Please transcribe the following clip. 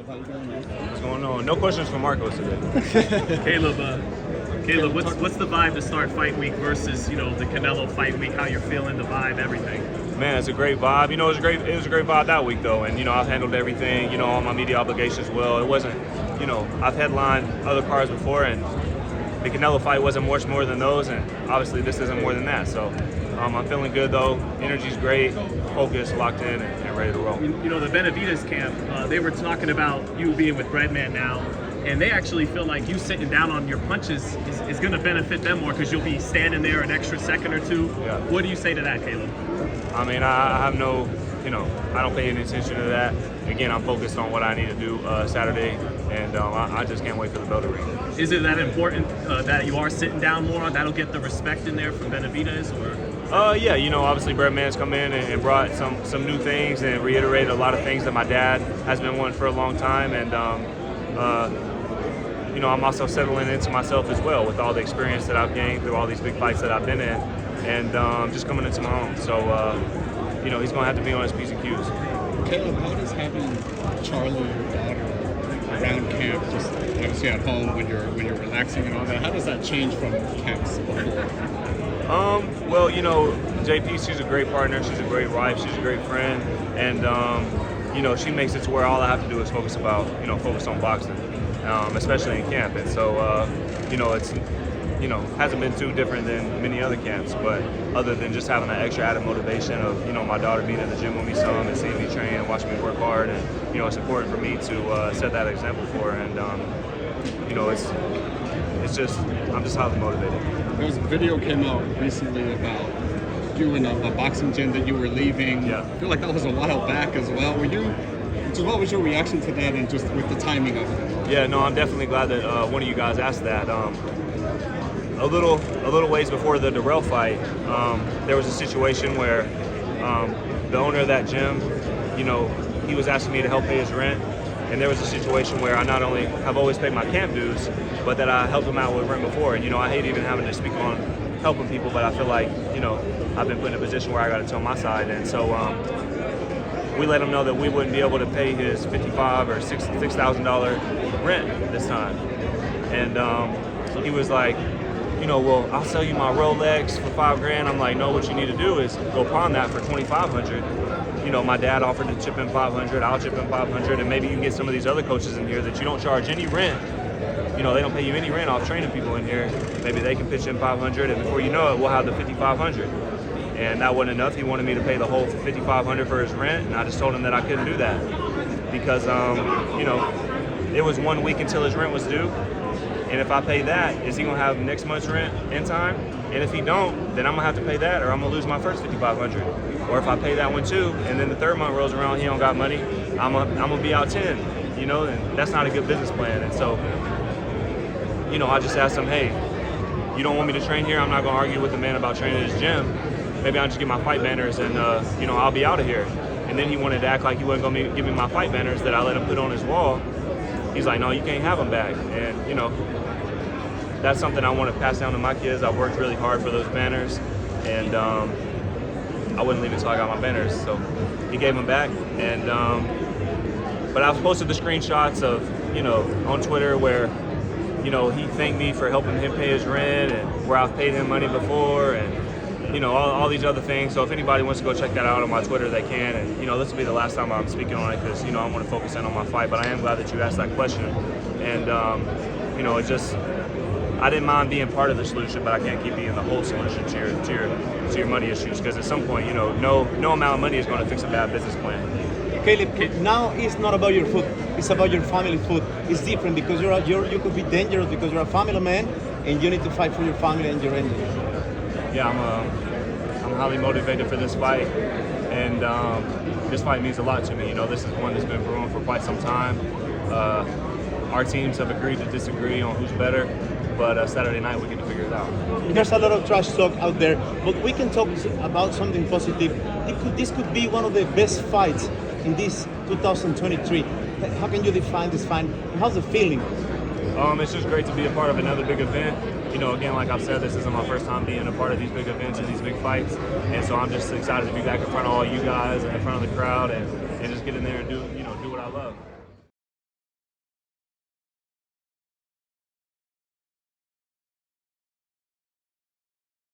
How you doing, man? What's going on? No questions for Marcos today. Caleb, what's the vibe to start fight week versus the Canelo fight week? How you're feeling, the vibe, everything? Man, it's a great vibe. It was a great vibe that week though, and I've handled everything. All my media obligations well. It wasn't, I've headlined other cards before, and the Canelo fight wasn't much more than those, and obviously this isn't more than that. So I'm feeling good though. Energy's great, focused, locked in, and ready to roll. The Benavidez camp, they were talking about you being with Breadman now, and they actually feel like you sitting down on your punches is going to benefit them more because you'll be standing there an extra second or two. Yeah. What do you say to that, Caleb? I mean, I have no, I don't pay any attention to that. Again, I'm focused on what I need to do Saturday, and I just can't wait for the bell to ring. Is it that important that you are sitting down more? That'll get the respect in there from Benavidez, or? Yeah, obviously Breadman's come in and brought some new things and reiterated a lot of things that my dad has been wanting for a long time, and I'm also settling into myself as well with all the experience that I've gained through all these big fights that I've been in, and just coming into my own. So, he's going to have to be on his P's and Q's. Caleb, how does having Charlie, your daughter, around camp, just obviously at home when you're relaxing and all that, how does that change from camps before? Well, JP, she's a great partner, she's a great wife, she's a great friend, and she makes it to where all I have to do is focus on boxing, especially in camp. And so, it's hasn't been too different than many other camps, but other than just having that extra added motivation of my daughter being in the gym with me some and seeing me train and watching me work hard, and it's important for me to set that example for her, and I'm just highly motivated. There was a video came out recently about you in a boxing gym that you were leaving. Yeah. I feel like that was a while back as well. What was your reaction to that, and just with the timing of it? Yeah, no, I'm definitely glad that one of you guys asked that. A little ways before the Darrell fight, there was a situation where the owner of that gym, he was asking me to help pay his rent, and there was a situation where I not only have always paid my camp dues, but that I helped him out with rent before. And I hate even having to speak on helping people, but I feel like I've been put in a position where I got to tell my side, and so we let him know that we wouldn't be able to pay his $5,500 or $6,000 rent this time, and he was like, well, I'll sell you my Rolex for $5,000. I'm like, no, what you need to do is go pawn that for $2,500. My dad offered to chip in $500. I'll chip in $500, and maybe you can get some of these other coaches in here that you don't charge any rent. They don't pay you any rent off training people in here. Maybe they can pitch in $500, and before you know it, we'll have the $5,500. And that wasn't enough. He wanted me to pay the whole $5,500 for his rent, and I just told him that I couldn't do that because, it was 1 week until his rent was due. And if I pay that, is he gonna have next month's rent in time? And if he don't, then I'm gonna have to pay that, or I'm gonna lose my first $5,500. Or if I pay that one too, and then the third month rolls around, he don't got money, I'm gonna be out 10, and that's not a good business plan. And so, I just asked him, hey, you don't want me to train here? I'm not gonna argue with the man about training at his gym. Maybe I'll just get my fight banners and, I'll be out of here. And then he wanted to act like he wasn't gonna give me my fight banners that I let him put on his wall. He's like, no, you can't have them back. And, that's something I want to pass down to my kids. I've worked really hard for those banners, and I wouldn't leave it until I got my banners. So he gave them back, and but I've posted the screenshots of, on Twitter where, he thanked me for helping him pay his rent, and where I've paid him money before, and all these other things. So if anybody wants to go check that out on my Twitter, they can. And this will be the last time I'm speaking on it because I want to focus in on my fight. But I am glad that you asked that question, and I didn't mind being part of the solution, but I can't keep being the whole solution to your money issues, because at some point, no amount of money is going to fix a bad business plan. Caleb, now it's not about your food; it's about your family food. It's different because you could be dangerous because you're a family man, and you need to fight for your family and your energy. Yeah, I'm highly motivated for this fight, and this fight means a lot to me. This is one that's been brewing for quite some time. Our teams have agreed to disagree on who's better, but Saturday night we get to figure it out. There's a lot of trash talk out there, but we can talk about something positive. This could be one of the best fights in this 2023. How can you define this fight? How's the feeling? It's just great to be a part of another big event. Again, like I've said, this isn't my first time being a part of these big events and these big fights, and so I'm just excited to be back in front of all you guys and in front of the crowd, and just get in there and do what I love.